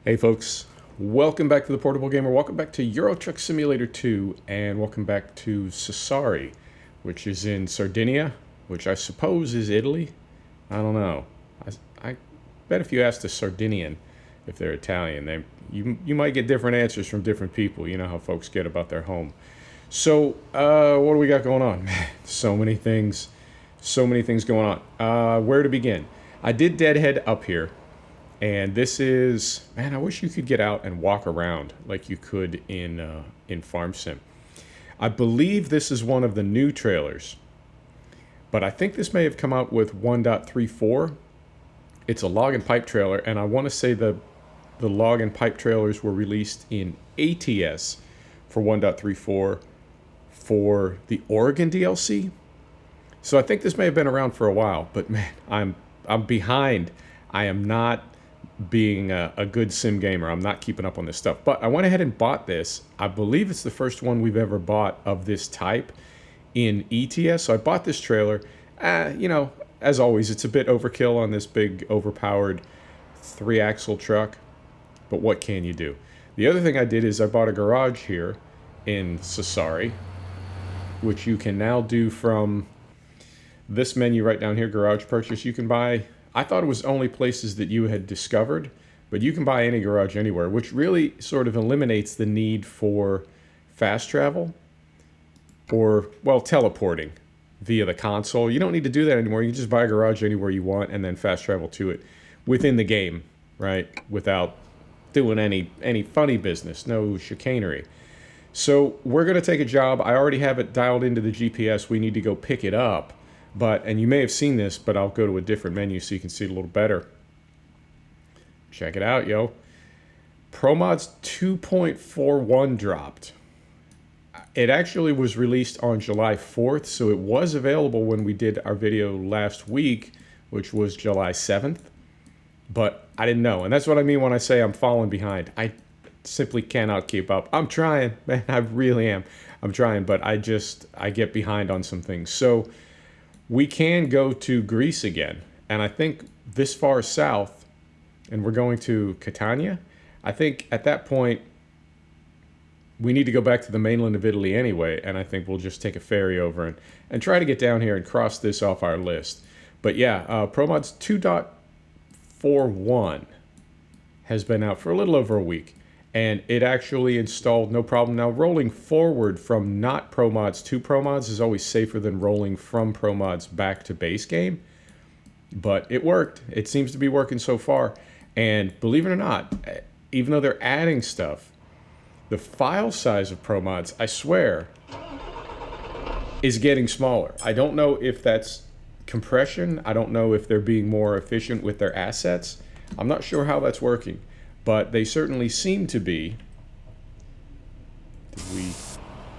Hey folks, welcome back to the Portable Gamer, welcome back to Euro Truck Simulator 2, and welcome back to Sassari, which is in Sardinia, which I suppose is Italy. I don't know. I bet if you asked a Sardinian if they're Italian, you might get different answers from different people. You know how folks get about their home. So, what do we got going on? So many things going on. Where to begin? I did Deadhead up here. And this is, man, I wish you could get out and walk around like you could in Farm Sim. I believe this is one of the new trailers, but I think this may have come out with 1.34. It's a log and pipe trailer, and I want to say the log and pipe trailers were released in ETS for 1.34 for the Oregon DLC. So I think this may have been around for a while, but man, I'm behind. I am not being a good sim gamer. I'm not keeping up on this stuff. But I went ahead and bought this. I believe it's the first one we've ever bought of this type in ETS. So I bought this trailer. You know, as always, it's a bit overkill on this big, overpowered 3-axle truck. But what can you do? The other thing I did is I bought a garage here in Sassari, which you can now do from this menu right down here, garage purchase. You can buy... I thought it was only places that you had discovered, but you can buy any garage anywhere, which really sort of eliminates the need for fast travel or, well, teleporting via the console. You don't need to do that anymore. You can just buy a garage anywhere you want and then fast travel to it within the game, right? Without doing any funny business, no chicanery. So we're going to take a job. I already have it dialed into the GPS. We need to go pick it up. But, and you may have seen this, but I'll go to a different menu so you can see it a little better. Check it out, yo. ProMods 2.41 dropped. It actually was released on July 4th, so it was available when we did our video last week, which was July 7th. But I didn't know, and that's what I mean when I say I'm falling behind. I simply cannot keep up. I'm trying, man, I really am. I'm trying, but I get behind on some things. So... we can go to Greece again, and I think this far south, and we're going to Catania. I think at that point, we need to go back to the mainland of Italy anyway, and I think we'll just take a ferry over and try to get down here and cross this off our list. But yeah, ProMods 2.41 has been out for a little over a week, and it actually installed no problem. Now, rolling forward from not ProMods to ProMods is always safer than rolling from ProMods back to base game. But it worked. It seems to be working so far. And believe it or not, even though they're adding stuff, the file size of ProMods, I swear, is getting smaller. I don't know if that's compression. I don't know if they're being more efficient with their assets. I'm not sure how that's working. But they certainly seem to be.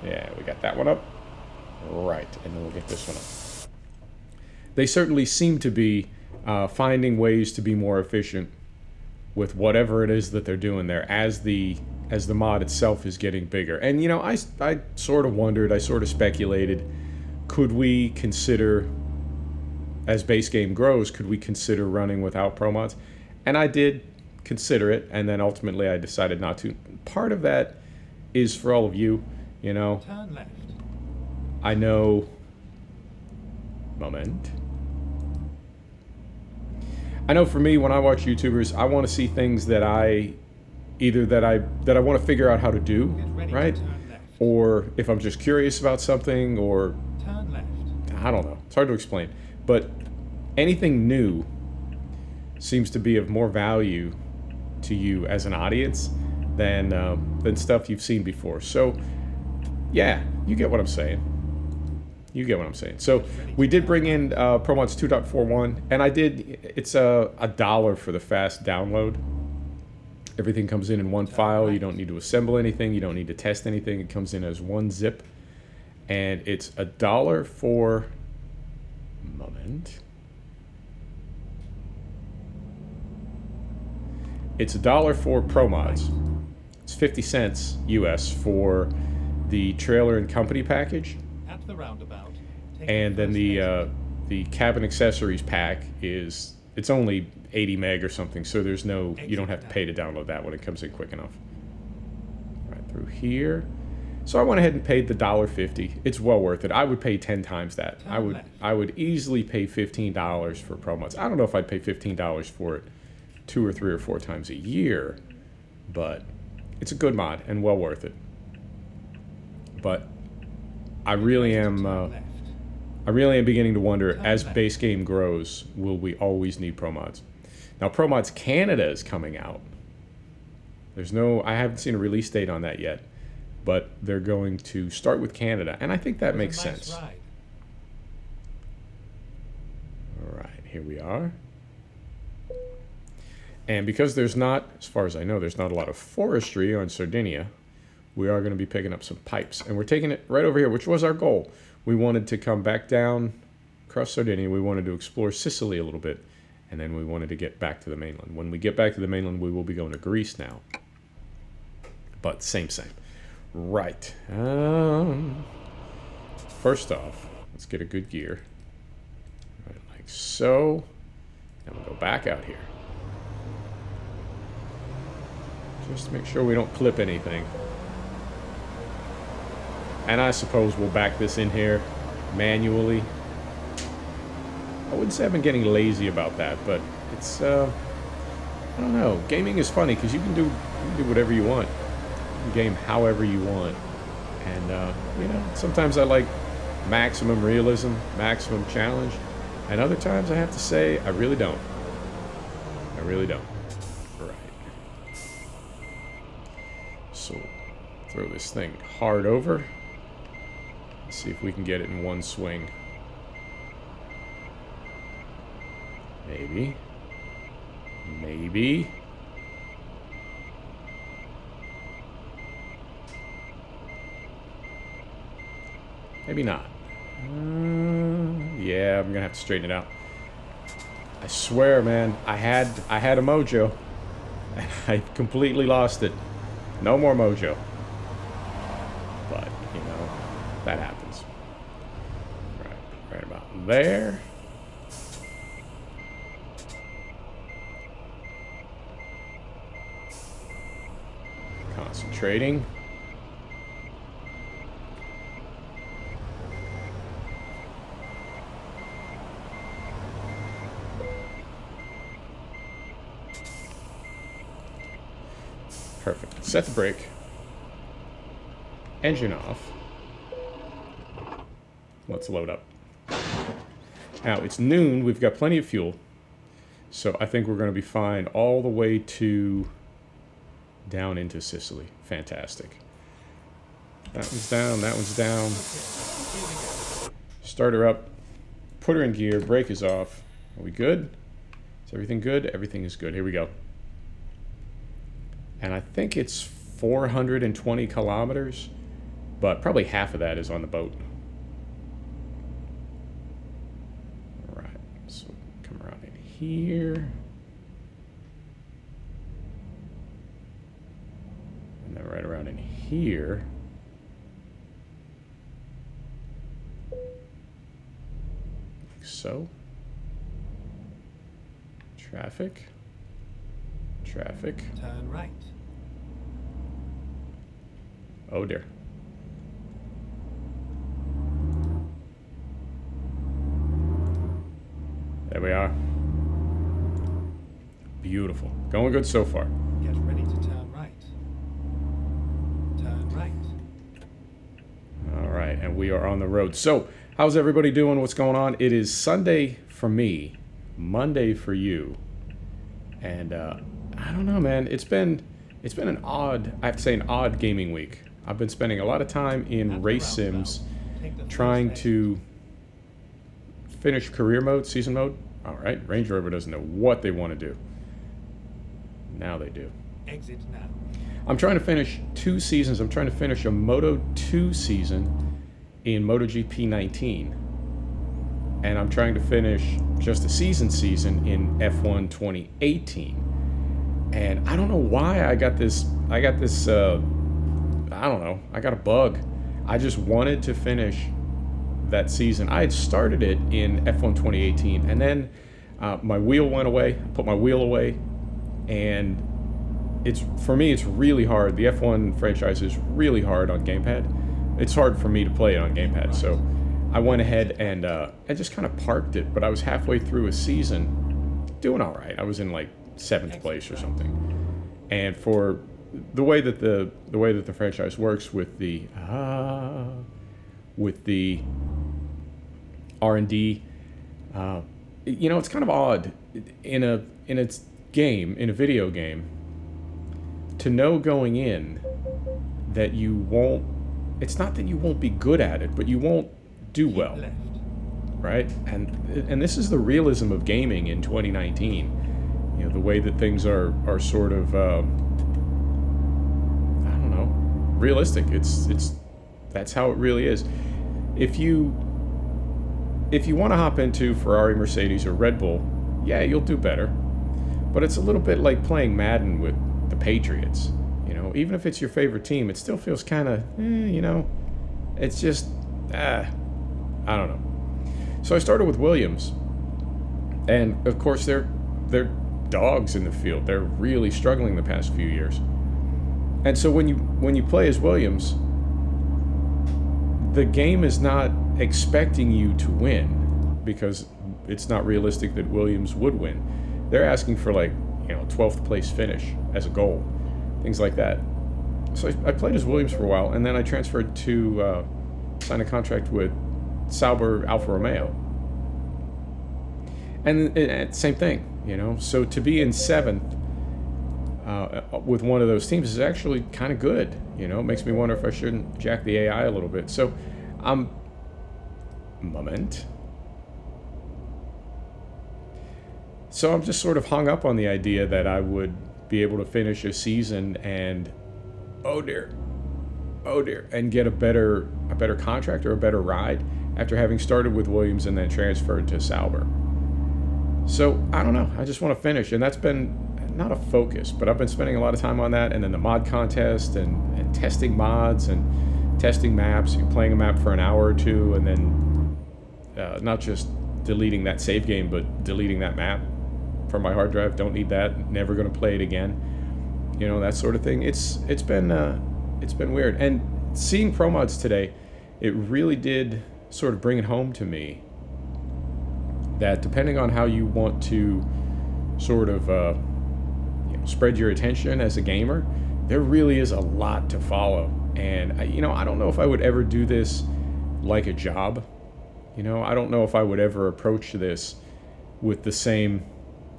Yeah, we got that one up. Right, and then we'll get this one up. They certainly seem to be finding ways to be more efficient with whatever it is that they're doing there as the mod itself is getting bigger. And, you know, I sort of wondered, I sort of speculated, could we consider, as base game grows, could we consider running without Pro Mods? And I did consider it, and then ultimately I decided not to. Part of that is for all of you, you know. Turn left. I know. Moment. I know for me, when I watch YouTubers, I want to see things that I want to figure out how to do, right? Or if I'm just curious about something, or turn left. I don't know. It's hard to explain, but anything new seems to be of more value to you as an audience than stuff you've seen before. So yeah, you get what I'm saying. You get what I'm saying. So we did bring in ProMods 2.41, and it's $1 for the fast download. Everything comes in one file. You don't need to assemble anything. You don't need to test anything. It comes in as one zip, and it's $1 for moment. It's $1 for ProMods. It's 50 cents US for the trailer and company package. At the roundabout. And then the cabin accessories pack it's only 80 meg or something, so there's no, you don't have to pay to download that when it comes in quick enough. Right through here. So I went ahead and paid the $1.50. It's well worth it. I would pay 10 times that. I would easily pay $15 for pro mods. I don't know if I'd pay $15 for it 2 or 3 or 4 times a year, but it's a good mod and well worth it. But I really am beginning to wonder, as base game grows, will we always need pro mods? Now, Pro Mods Canada is coming out. I haven't seen a release date on that yet, but they're going to start with Canada, and I think that makes sense. All right, here we are. And because there's not, as far as I know, there's not a lot of forestry on Sardinia, we are going to be picking up some pipes. And we're taking it right over here, which was our goal. We wanted to come back down across Sardinia. We wanted to explore Sicily a little bit, and then we wanted to get back to the mainland. When we get back to the mainland, we will be going to Greece now. But same. Right. First off, let's get a good gear. Right, like so. And we'll go back out here. Just to make sure we don't clip anything. And I suppose we'll back this in here manually. I wouldn't say I've been getting lazy about that, but it's, I don't know. Gaming is funny because you can do whatever you want. You can game however you want. And, you know, sometimes I like maximum realism, maximum challenge. And other times I have to say, I really don't. I really don't. Right. So, throw this thing hard over. Let's see if we can get it in one swing. Maybe. Maybe. Maybe not. Yeah, I'm gonna have to straighten it out. I swear, man, I had a mojo, and I completely lost it. No more mojo. But you know, that happens. Right about there. Concentrating. Perfect. Set the brake. Engine off. Let's load up. Now, it's noon. We've got plenty of fuel. So I think we're going to be fine all the way to down into Sicily. Fantastic. That one's down. That one's down. Start her up. Put her in gear. Brake is off. Are we good? Is everything good? Everything is good. Here we go. And I think it's 420 kilometers, but probably half of that is on the boat. All right, so come around in here. And then right around in here. Like so. Traffic. Traffic. Turn right. Oh dear. There we are. Beautiful. Going good so far. Get ready to turn right. Turn right. All right, and we are on the road. So, how's everybody doing? What's going on? It is Sunday for me, Monday for you. And I don't know, man. It's been an odd, I have to say, an odd gaming week. I've been spending a lot of time in race sims trying to finish career mode, season mode. All right, Range Rover doesn't know what they want to do. Now they do. Exit now. I'm trying to finish 2 seasons. I'm trying to finish a Moto 2 season in MotoGP 19. And I'm trying to finish just a season in F1 2018. And I don't know why I got this, I don't know, I got a bug. I just wanted to finish that season. I had started it in F1 2018, and then My wheel went away. I put my wheel away, and for me, it's really hard. The F1 franchise is really hard on gamepad. It's hard for me to play it on gamepad, so I went ahead and I just kind of parked it. But I was halfway through a season, doing all right. I was in like 7th place or something. And for the way that the franchise works with the R&D, it's kind of odd in a video game to know going in that you won't. It's not that you won't be good at it, but you won't do well, right? And this is the realism of gaming in 2019. The way that things are sort of I don't know, realistic. That's how it really is. If you want to hop into Ferrari, Mercedes, or Red Bull, yeah, you'll do better. But it's a little bit like playing Madden with the Patriots. Even if it's your favorite team, it still feels kind of, it's just, I don't know. So I started with Williams, and of course they're dogs in the field. They're really struggling the past few years. And so when you play as Williams, the game is not expecting you to win because it's not realistic that Williams would win. They're asking for 12th place finish as a goal, things like that. So I played as Williams for a while, and then I transferred to sign a contract with Sauber Alfa Romeo. And same thing, So to be in 7th with one of those teams is actually kind of good, It makes me wonder if I shouldn't jack the AI a little bit. So So I'm just sort of hung up on the idea that I would be able to finish a season and oh dear, and get a better contract or a better ride after having started with Williams and then transferred to Sauber. So I don't know. I just want to finish, and that's been not a focus, but I've been spending a lot of time on that, and then the mod contest and testing mods and testing maps. You're playing a map for an hour or two, and then not just deleting that save game, but deleting that map from my hard drive. Don't need that. Never going to play it again. That sort of thing. It's been weird. And seeing pro mods today, it really did sort of bring it home to me that depending on how you want to sort of spread your attention as a gamer, there really is a lot to follow. And I don't know if I would ever do this like a job. I don't know if I would ever approach this with the same,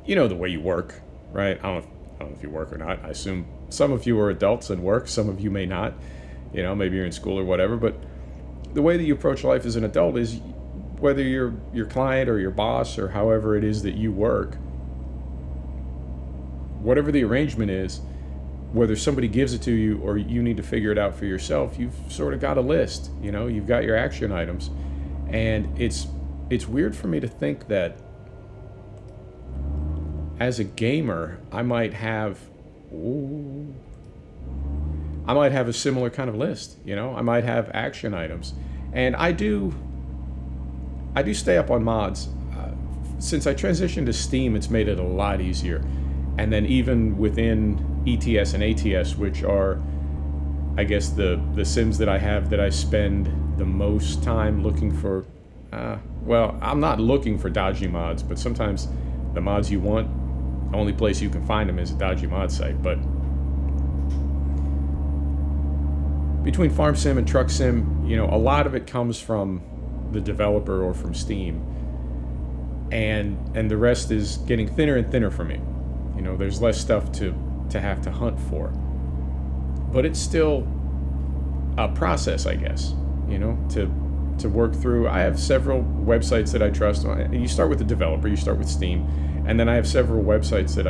the way you work, right? I don't know if you work or not. I assume some of you are adults and work, some of you may not. Maybe you're in school or whatever, but the way that you approach life as an adult is whether you're your client or your boss or however it is that you work, whatever the arrangement is, whether somebody gives it to you or you need to figure it out for yourself, you've sort of got a list, you've got your action items. And it's weird for me to think that as a gamer, I might have a similar kind of list, I might have action items. And I do stay up on mods. Since I transitioned to Steam, it's made it a lot easier. And then even within ETS and ATS, which are, I guess, the sims that I have that I spend the most time looking for, I'm not looking for dodgy mods, but sometimes the mods you want, the only place you can find them is a dodgy mod site. But between Farm Sim and Truck Sim, a lot of it comes from the developer or from Steam, and the rest is getting thinner and thinner for me. There's less stuff to have to hunt for, but it's still a process, I guess, to work through. I have several websites that I trust. You start with the developer, you start with Steam, and then I have several websites that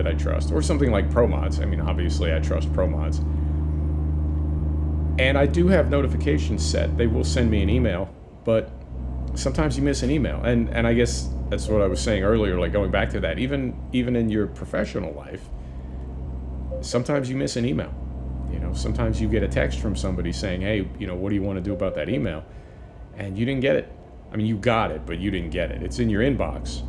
I trust, or something like ProMods. Obviously I trust ProMods. And I do have notifications set. They will send me an email, but sometimes you miss an email. And I guess that's what I was saying earlier, like going back to that, even in your professional life, sometimes you miss an email. Sometimes you get a text from somebody saying, hey, what do you want to do about that email? And you didn't get it. You got it, but you didn't get it. It's in your inbox,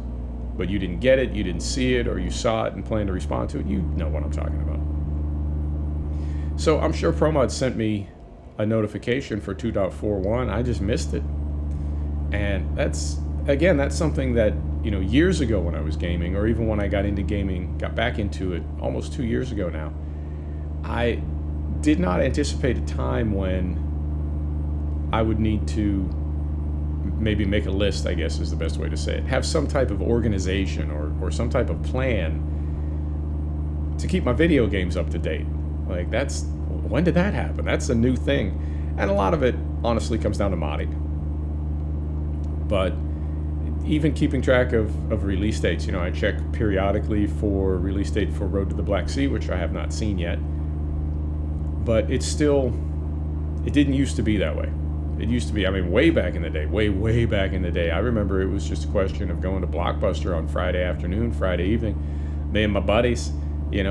but you didn't get it, you didn't see it, or you saw it and plan to respond to it, you know what I'm talking about. So I'm sure ProMod sent me a notification for 2.41. I just missed it. And that's something that, years ago when I was gaming, or even when I got into gaming, got back into it almost 2 years ago now, I did not anticipate a time when I would need to maybe make a list, I guess is the best way to say it. Have some type of organization or some type of plan to keep my video games up to date. Like, when did that happen? That's a new thing. And a lot of it, honestly, comes down to modding. But even keeping track of release dates, I check periodically for release date for Road to the Black Sea, which I have not seen yet. But it didn't used to be that way. It used to be, way back in the day, way back in the day. I remember it was just a question of going to Blockbuster on Friday afternoon, Friday evening. Me and my buddies,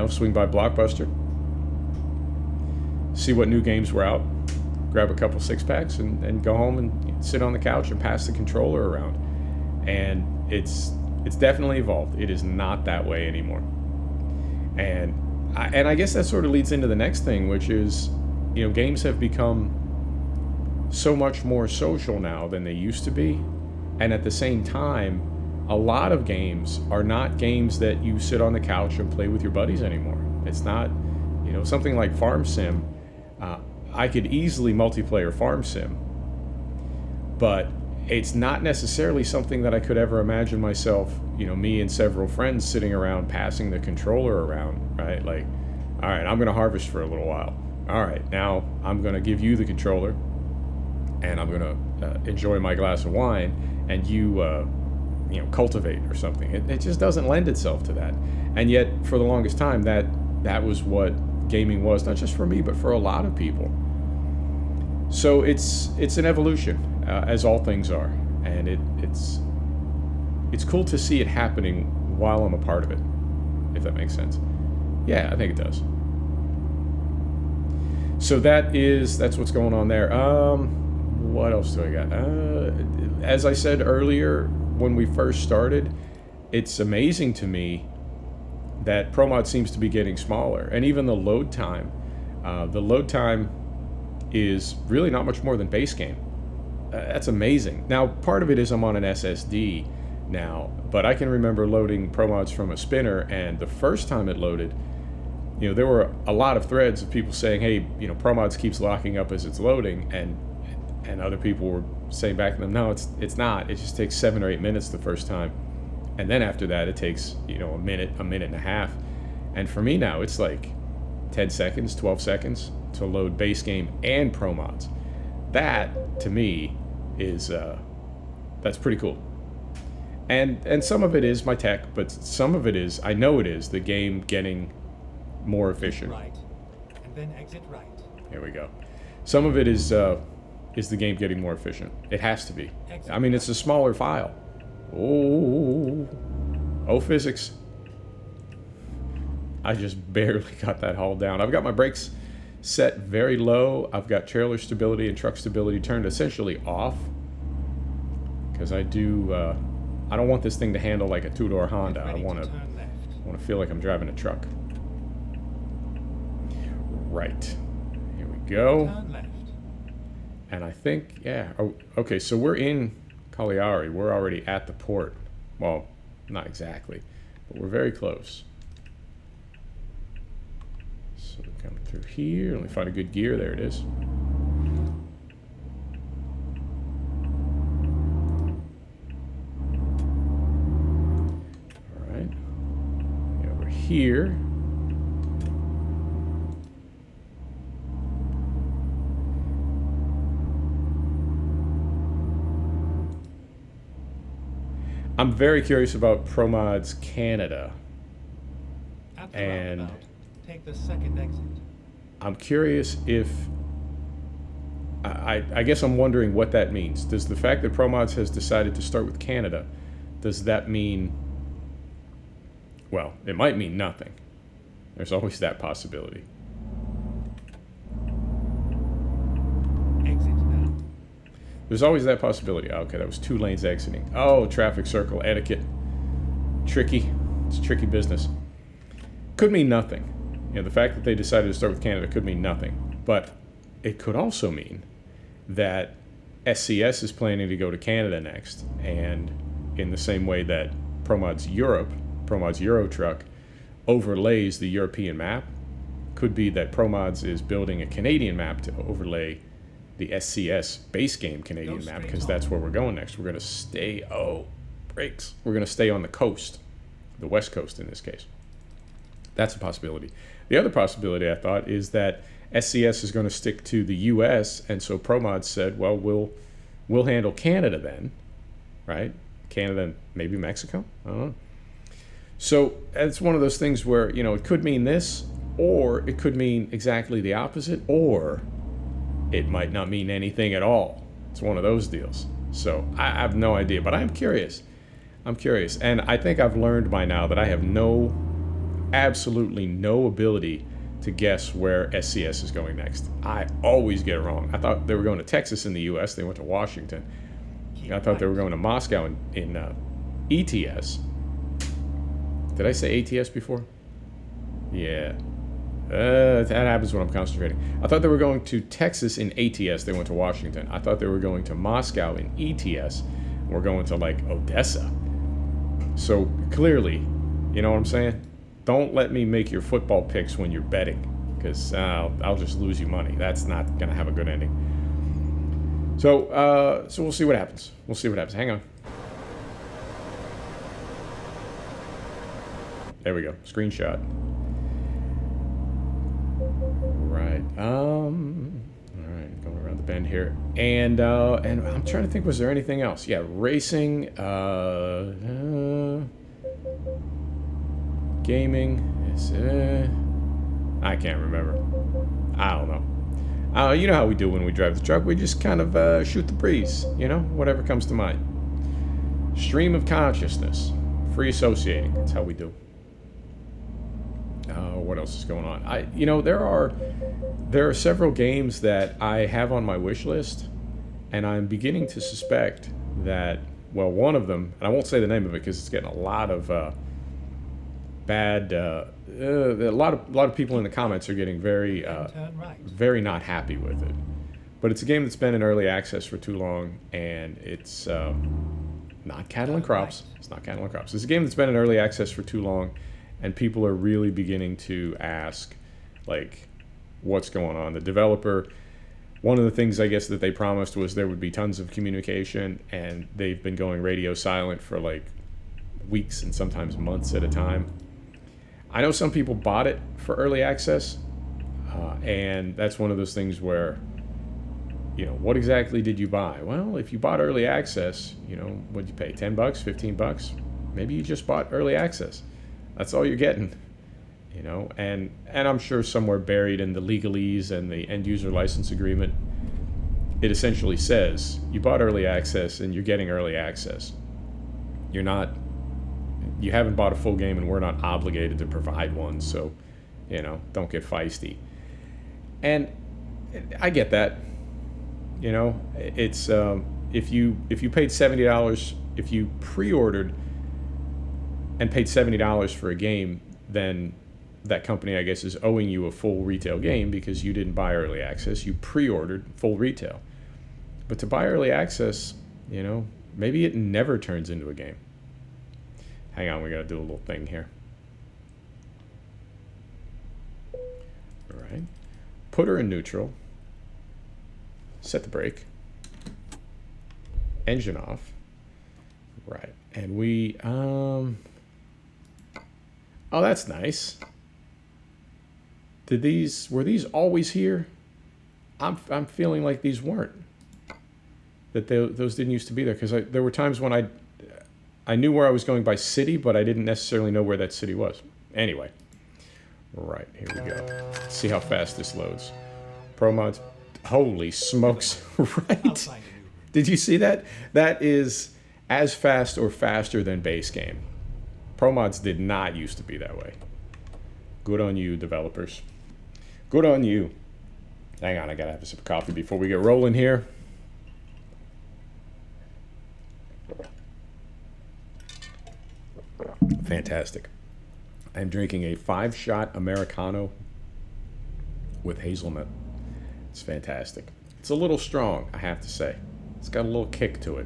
swing by Blockbuster, see what new games were out, grab a couple six-packs, and go home and sit on the couch and pass the controller around. And it's definitely evolved. It is not that way anymore. And I guess that sort of leads into the next thing, which is, games have become so much more social now than they used to be. And at the same time, a lot of games are not games that you sit on the couch and play with your buddies anymore. It's not, something like Farm Sim. I could easily multiplayer Farm Sim, but it's not necessarily something that I could ever imagine myself, me and several friends sitting around passing the controller around, right? Like, all right, I'm going to harvest for a little while. All right, now I'm going to give you the controller, and I'm going to enjoy my glass of wine, and you cultivate or something. It just doesn't lend itself to that. And yet, for the longest time, that was what gaming was, not just for me, but for a lot of people. So it's an evolution, as all things are, and it's cool to see it happening while I'm a part of it, if that makes sense. Yeah, I think it does. So that's what's going on there. What else do I got? As I said earlier, when we first started, it's amazing to me that ProMod seems to be getting smaller, and even the load time. The load time is really not much more than base game. That's amazing. Now, part of it is I'm on an SSD now, but I can remember loading ProMods from a spinner, and the first time it loaded, there were a lot of threads of people saying, hey, ProMods keeps locking up as it's loading, and other people were saying back to them, no, it's not. It just takes 7 or 8 minutes the first time. And then after that, it takes, a minute and a half. And for me now, it's like 10 seconds, 12 seconds to load base game and Pro Mods. That, to me, is, that's pretty cool. And some of it is my tech, but some of it is, I know it is, the game getting more efficient. Right. And then exit right. Here we go. Some of it is the game getting more efficient. It has to be. I mean, it's a smaller file. Oh, physics. I just barely got that hauled down. I've got my brakes set very low. I've got trailer stability and truck stability turned essentially off, because I don't want this thing to handle like a two-door Honda. I want to feel like I'm driving a truck. Right. Here we go. Turn left. And I think, yeah. Oh, okay, so we're in Cagliari. We're already at the port. Well, not exactly, but we're very close. So we come through here. Let me find a good gear. There it is. All right. Over here. I'm very curious about ProMods Canada. At the And roundabout, take the second exit. I'm curious if... I guess I'm wondering what that means. Does the fact that ProMods has decided to start with Canada, does that mean... Well, it might mean nothing. There's always that possibility. Exit now. There's always that possibility. Okay, that was 2 lanes exiting. Oh, traffic circle etiquette. tricky. It's tricky business. Could mean nothing. You know, the fact that they decided to start with Canada could mean nothing. But it could also mean that SCS is planning to go to Canada next. And in the same way that ProMods Euro Truck, overlays the European map, could be that ProMods is building a Canadian map to overlay the SCS base game Canadian map, because that's where we're going next. We're going to stay, brakes. We're going to stay on the coast, the West Coast in this case. That's a possibility. The other possibility, I thought, is that SCS is going to stick to the U.S., and so ProMods said, well, we'll handle Canada then, right? Canada and maybe Mexico? I don't know. So it's one of those things where, you know, it could mean this, or it could mean exactly the opposite, or it might not mean anything at all. It's one of those deals. So I have no idea, but I'm curious. And I think I've learned by now that I have absolutely no ability to guess where SCS is going next. I always get it wrong. I thought they were going to Texas in the U.S. They went to Washington. I thought they were going to Moscow in ETS. Did I say ATS before? Yeah. That happens when I'm concentrating. I thought they were going to Texas in ATS. They went to Washington. I thought they were going to Moscow in ETS. We're going to, like, Odessa. So, clearly, you know what I'm saying? Don't let me make your football picks when you're betting, because I'll just lose you money. That's not going to have a good ending. So we'll see what happens. Hang on. There we go. Screenshot. Right. All right. Going around the bend here, and I'm trying to think. Was there anything else? Yeah, racing. Gaming. I can't remember. I don't know. You know how we do when we drive the truck. We just kind of shoot the breeze. You know, whatever comes to mind. Stream of consciousness. Free associating. That's how we do. What else is going on? There are several games that I have on my wish list, and I'm beginning to suspect that, well, one of them, and I won't say the name of it because it's getting a lot of a lot of people in the comments are getting very not happy with it. But it's a game that's been in early access for too long, and it's not Cattle and Crops. It's not Cattle and Crops. It's a game that's been in early access for too long, and people are really beginning to ask, like, what's going on? The developer, one of the things I guess that they promised was there would be tons of communication, and they've been going radio silent for like weeks and sometimes months at a time. I know some people bought it for early access, and that's one of those things where, you know, what exactly did you buy? Well, if you bought early access, you know, what'd you pay? $10, $15? Maybe you just bought early access. That's all you're getting, you know, and I'm sure somewhere buried in the legalese and the end user license agreement, it essentially says you bought early access and you're getting early access. You haven't bought a full game, and we're not obligated to provide one, so, you know, don't get feisty. And I get that, you know, it's if you paid $70, if you pre-ordered and paid $70 for a game, then that company, I guess, is owing you a full retail game because you didn't buy early access. You pre-ordered full retail. But to buy early access, you know, maybe it never turns into a game. Hang on, we got to do a little thing here. All right. Put her in neutral. Set the brake. Engine off. Right. And we, oh, that's nice. Were these always here? I'm feeling like these weren't. That those didn't used to be there, because there were times when I knew where I was going by city, but I didn't necessarily know where that city was. Anyway, right, here we go. Let's see how fast this loads. ProMods, holy smokes, right? Did you see that? That is as fast or faster than base game. ProMods did not used to be that way. Good on you, developers. Good on you. Hang on, I gotta have a sip of coffee before we get rolling here. fantastic. I'm drinking a 5-shot Americano with hazelnut. It's fantastic. It's a little strong, I have to say. It's got a little kick to it.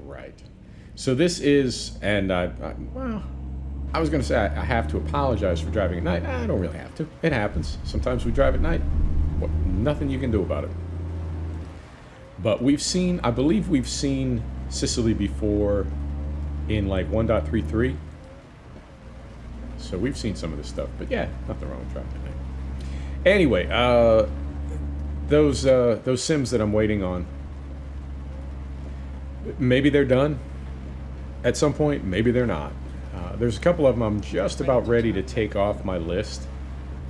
Right. So this is, and well, I was going to say I have to apologize for driving at night. I don't really have to. It happens. Sometimes we drive at night. Well, nothing you can do about it. But we've seen, I believe we've seen Sicily before in like 1.33. So we've seen some of this stuff. But yeah, nothing wrong with driving at night. Anyway, those sims that I'm waiting on, maybe they're done at some point. Maybe they're not. There's a couple of them I'm just about ready to take off my list,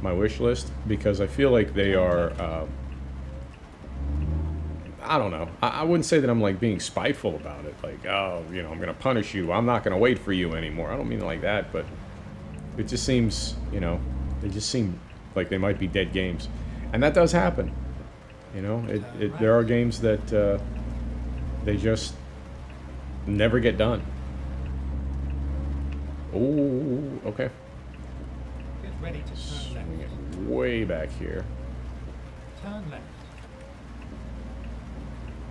my wish list, because I feel like they are, I don't know. I wouldn't say that I'm like being spiteful about it. Like, oh, you know, I'm going to punish you. I'm not going to wait for you anymore. I don't mean it like that, but it just seems, you know, they just seem like they might be dead games. And that does happen. You know, there are games that they just never get done. Oh, okay. Get ready to turn left. Swing it way back here. Turn left.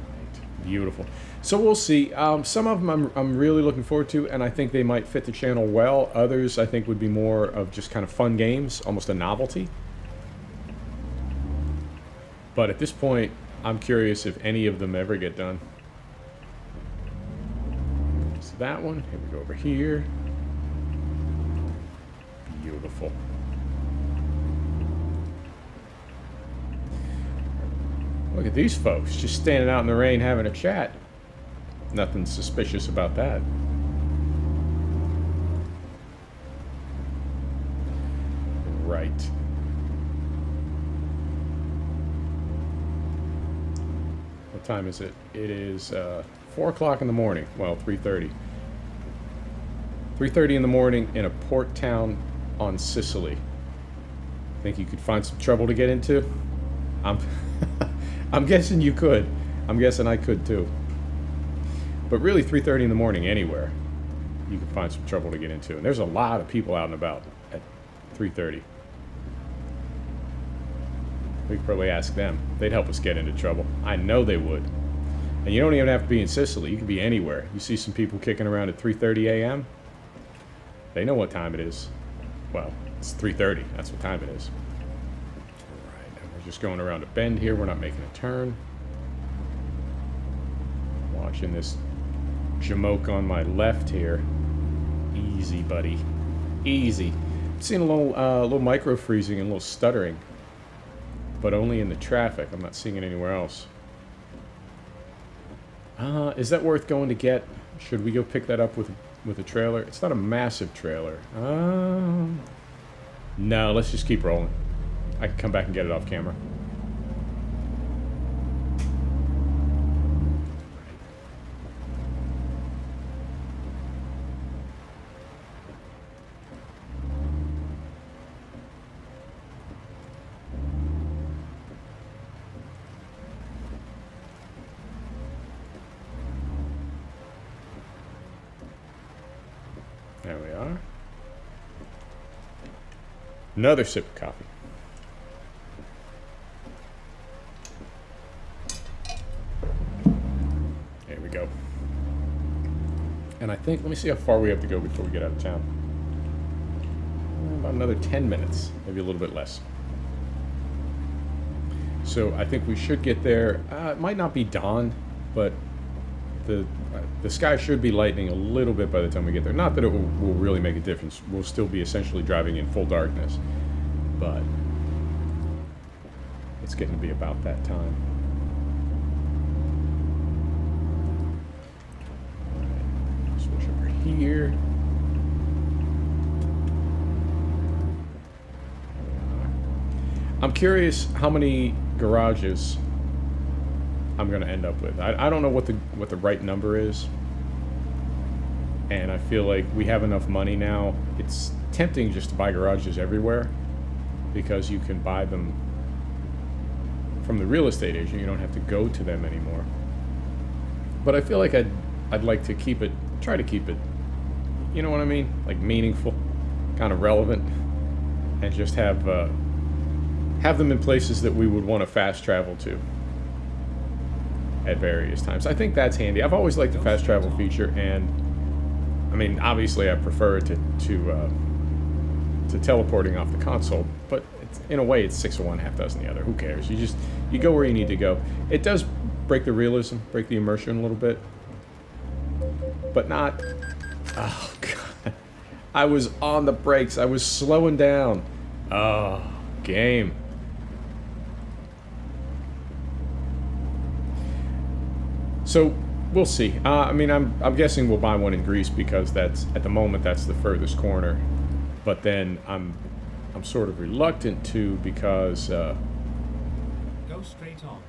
Right. Beautiful. So we'll see. Some of them I'm really looking forward to, and I think they might fit the channel well. Others I think would be more of just kind of fun games, almost a novelty. But at this point, I'm curious if any of them ever get done. So that one. Here we go over here. Beautiful. Look at these folks just standing out in the rain having a chat. Nothing suspicious about that. Right. What time is it? It is 4 o'clock in the morning. Well, 3:30. 3:30 in the morning in a port town on Sicily. Think you could find some trouble to get into? I'm guessing you could. I'm guessing I could too. But really, 3:30 in the morning anywhere, you could find some trouble to get into. And there's a lot of people out and about at 3:30. We could probably ask them. They'd help us get into trouble. I know they would. And you don't even have to be in Sicily. You can be anywhere. You see some people kicking around at 3:30 a.m. They know what time it is. Well, it's 3:30. That's what time it is. All right, and we're just going around a bend here. We're not making a turn. Watching this jamoke on my left here. Easy, buddy. Easy. I'm seeing a little micro freezing and a little stuttering, but only in the traffic. I'm not seeing it anywhere else. Is that worth going to get? Should we go pick that up with a trailer? It's not a massive trailer. No, let's just keep rolling. I can come back and get it off camera. There we are. Another sip of coffee. There we go. And I think, let me see how far we have to go before we get out of town. About another 10 minutes, maybe a little bit less. So I think we should get there. It might not be dawn, but the sky should be lightening a little bit by the time we get there. Not that it will really make a difference. We'll still be essentially driving in full darkness, but it's getting to be about that time. All right, switch over here. I'm curious how many garages I'm going to end up with. I don't know what the right number is, and I feel like we have enough money now. It's tempting just to buy garages everywhere because you can buy them from the real estate agent. You don't have to go to them anymore. But I feel like I'd like to keep it, try to keep it, you know what I mean? Like meaningful, kind of relevant, and just have them in places that we would want to fast travel to at various times. I think that's handy. I've always liked the fast travel feature, and I mean, obviously I prefer it to teleporting off the console, but it's, in a way it's 6 of one, half dozen the other. Who cares? You go where you need to go. It does break the realism, break the immersion a little bit, but not... Oh, God. I was on the brakes. I was slowing down. Oh, game. So, we'll see. I mean, I'm guessing we'll buy one in Greece because that's, at the moment, that's the furthest corner. But then I'm sort of reluctant to because Go straight on.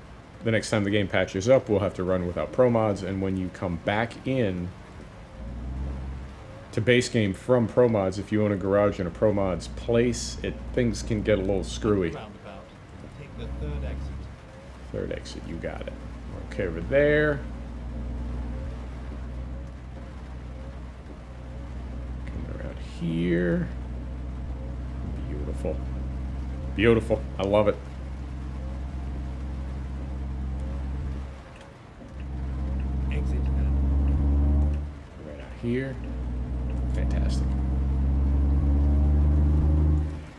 the next time the game patches up, we'll have to run without pro mods, and when you come back in to base game from pro mods, if you own a garage in a pro mods place, things can get a little screwy. Roundabout. Take the third exit. Third exit, you got it. Okay, over there. Coming around here. Beautiful. Beautiful. I love it. Exit now. Right out here. Fantastic.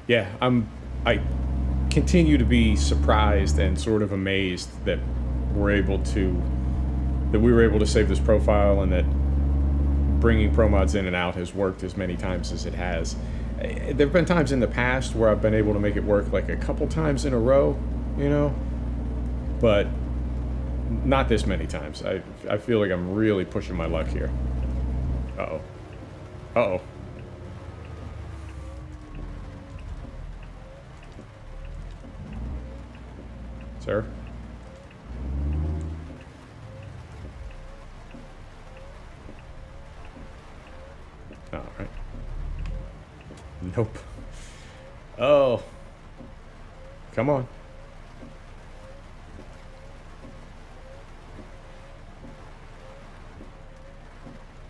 Yeah, I continue to be surprised and sort of amazed that we were able to save this profile, and that bringing pro mods in and out has worked as many times as it has. There have been times in the past where I've been able to make it work like a couple times in a row, you know, but not this many times. I feel like I'm really pushing my luck here. Uh-oh. Uh-oh. Sir? All right. Nope. Oh. Come on.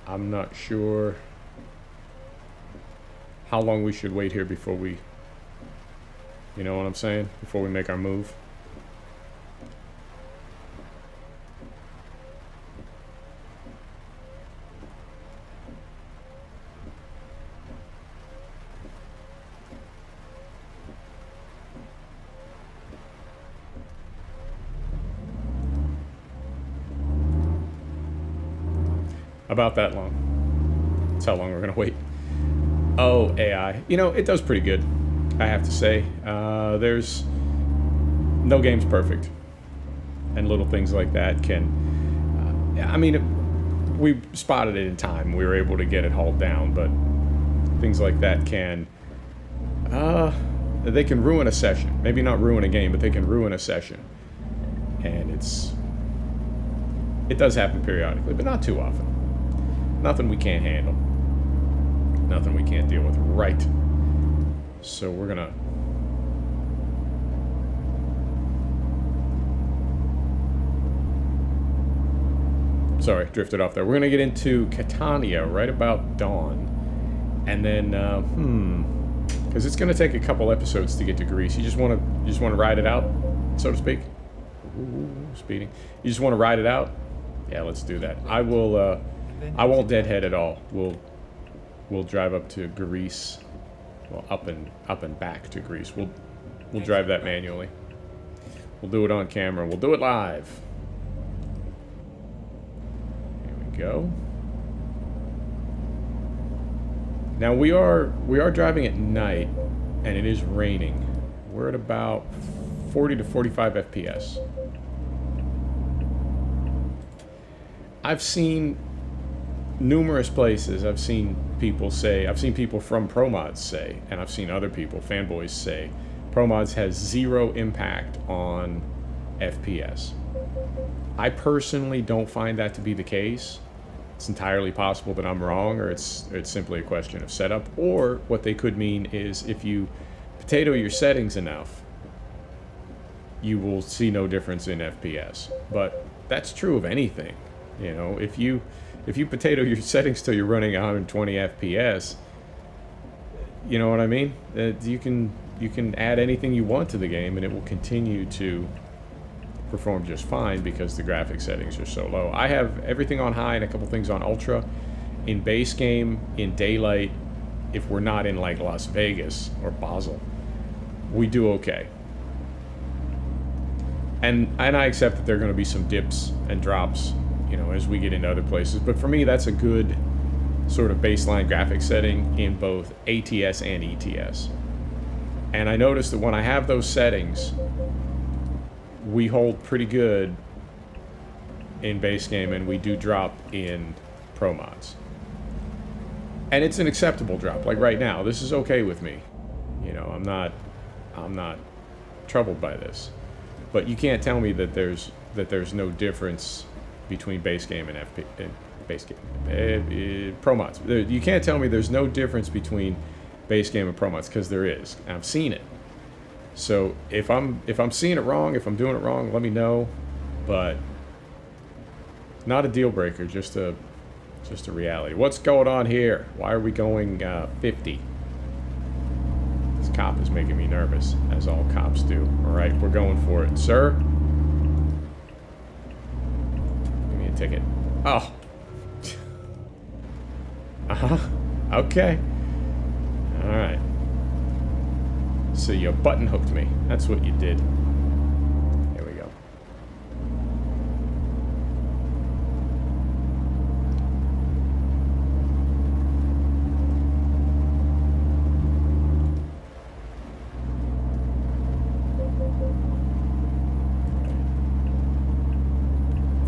I'm not sure how long we should wait here before we, you know what I'm saying? Before we make our move. About that long. That's how long we're gonna wait. Oh, AI. You know, it does pretty good, I have to say. There's... No game's perfect. And little things like that can... I mean, we spotted it in time. We were able to get it hauled down, but things like that can... they can ruin a session. Maybe not ruin a game, but they can ruin a session. And it does happen periodically, but not too often. Nothing we can't handle. Nothing we can't deal with. Right. So we're gonna... Sorry, drifted off there. We're gonna get into Catania right about dawn. And then, because it's gonna take a couple episodes to get to Greece. You just wanna ride it out, so to speak? Ooh, speeding. You just wanna ride it out? Yeah, let's do that. I won't deadhead at all. We'll drive up to Greece. Well, up and back to Greece. We'll drive that manually. We'll do it on camera. We'll do it live. Here we go. Now we are driving at night, and it is raining. We're at about 40 to 45 FPS. I've seen numerous places, I've seen people from ProMods say, and I've seen other people, fanboys say, ProMods has zero impact on FPS. I personally don't find that to be the case. It's entirely possible that I'm wrong, or it's simply a question of setup, or what they could mean is if you potato your settings enough, you will see no difference in FPS. But that's true of anything. You know, if you potato your settings till you're running 120 FPS, you know what I mean? You can add anything you want to the game and it will continue to perform just fine because the graphic settings are so low. I have everything on high and a couple things on ultra. In base game, in daylight, if we're not in like Las Vegas or Basel, we do okay. And I accept that there are going to be some dips and drops, you know, as we get into other places. But for me, that's a good sort of baseline graphic setting in both ATS and ETS. And I noticed that when I have those settings, we hold pretty good in base game, and we do drop in pro mods. And it's an acceptable drop. Like right now, this is okay with me. You know, I'm not troubled by this. But you can't tell me that there's no difference between base game and base game pro mods. You can't tell me there's no difference between base game and pro mods, because there is. I've seen it. So if I'm seeing it wrong, if I'm doing it wrong, let me know. But not a deal breaker, just a reality. What's going on here? Why are we going 50? This cop is making me nervous, as all cops do. All right, we're going for it, sir. Give me a ticket. Oh. Okay. All right. So you button hooked me. That's what you did. There we go.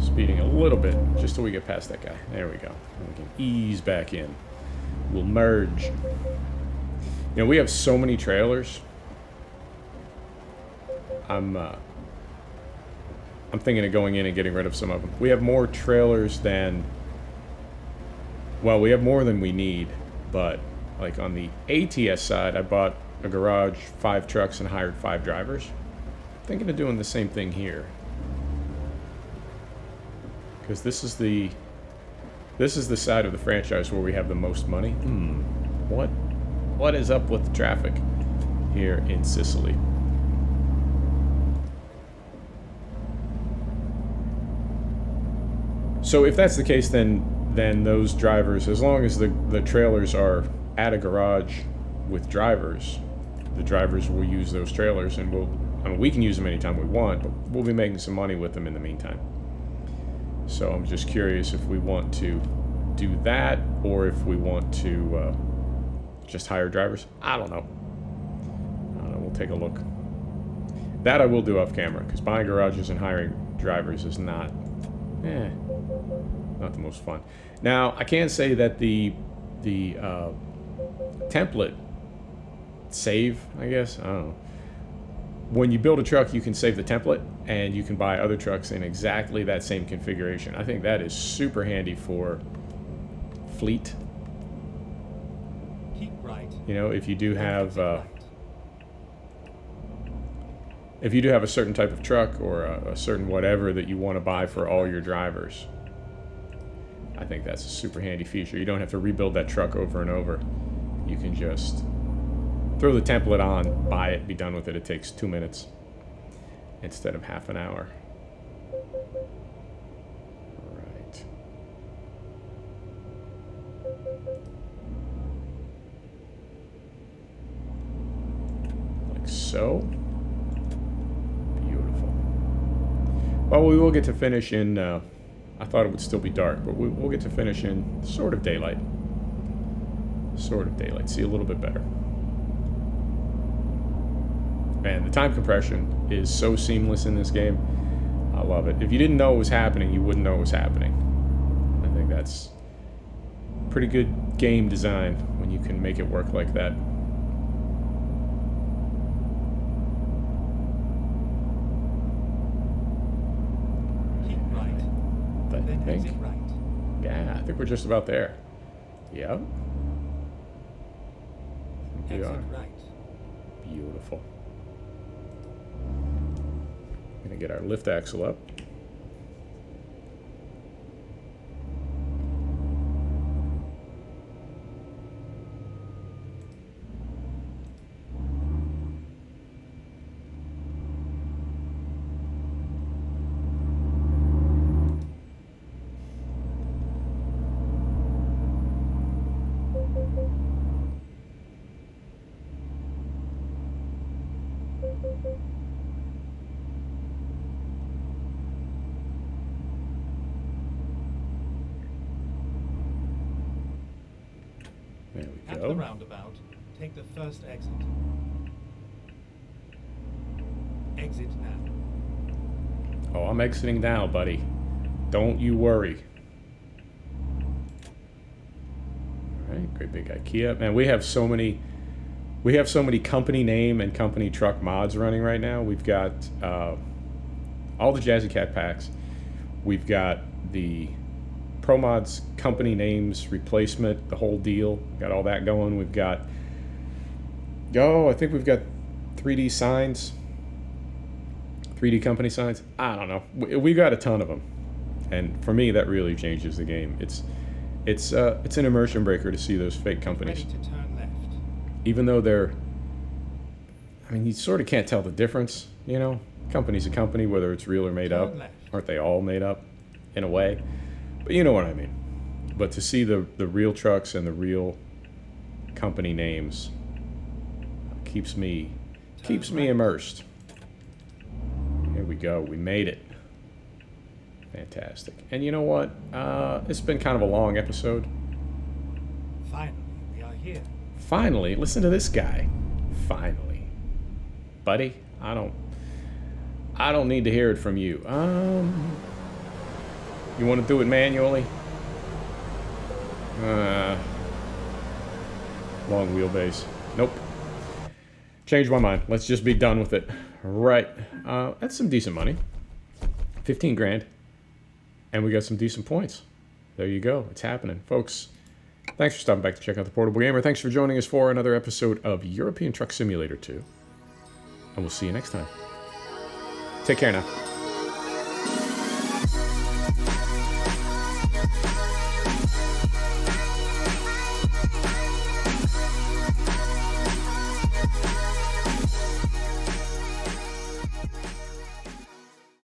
Speeding a little bit, just till we get past that guy. There we go. We can ease back in. We'll merge. You know, we have so many trailers. I'm thinking of going in and getting rid of some of them. We have more trailers than... Well, we have more than we need, but like on the ATS side, I bought a garage, 5 trucks, and hired 5 drivers. Thinking of doing the same thing here. Because this is the side of the franchise where we have the most money. What is up with the traffic here in Sicily? So if that's the case, then those drivers, as long as the trailers are at a garage with drivers, the drivers will use those trailers, and we can use them anytime we want, but we'll be making some money with them in the meantime. So I'm just curious if we want to do that, or if we want to just hire drivers. I don't know. We'll take a look. That I will do off camera, because buying garages and hiring drivers is not the most fun. Now, I can say that the template save, I guess, I don't know. When you build a truck, you can save the template, and you can buy other trucks in exactly that same configuration. I think that is super handy for fleet. Keep right. You know, if you do have a certain type of truck or a certain whatever that you want to buy for all your drivers, I think that's a super handy feature. You don't have to rebuild that truck over and over. You can just throw the template on, buy it, be done with it. It takes 2 minutes instead of half an hour. Right. Like so. Beautiful. Well, we will get to finish in, I thought it would still be dark, but we'll get to finish in sort of daylight. Sort of daylight. See a little bit better. Man, the time compression is so seamless in this game. I love it. If you didn't know it was happening, you wouldn't know it was happening. I think that's pretty good game design when you can make it work like that. Keep right. Then exit right. Yeah, I think we're just about there. Yep. We Exit are. right. Beautiful. Gonna get our lift axle up. There we At go. the roundabout, take the first exit. Exit now. Oh, I'm exiting now, buddy. Don't you worry. All right, great big IKEA. Man, we have so many company name and company truck mods running right now. We've got all the Jazzy Cat packs. We've got the Pro Mods company names replacement, the whole deal. Got all that going. We've got, I think we've got 3D signs, 3D company signs. I don't know. We got a ton of them, and for me, that really changes the game. It's an immersion breaker to see those fake companies, Ready to turn left. even though they're. I mean, you sort of can't tell the difference. You know, company's a company, whether it's real or made up. Turn left. Aren't they all made up, in a way? But you know what I mean. But to see the real trucks and the real company names keeps me immersed. Here we go. We made it. Fantastic. And you know what? It's been kind of a long episode. Finally, we are here. Finally, listen to this guy. Finally, buddy. I don't need to hear it from you. You want to do it manually? Long wheelbase. Nope. Changed my mind. Let's just be done with it. Right. That's some decent money. 15 grand. And we got some decent points. There you go. It's happening. Folks, thanks for stopping back to check out the Portable Gamer. Thanks for joining us for another episode of European Truck Simulator 2. And we'll see you next time. Take care now.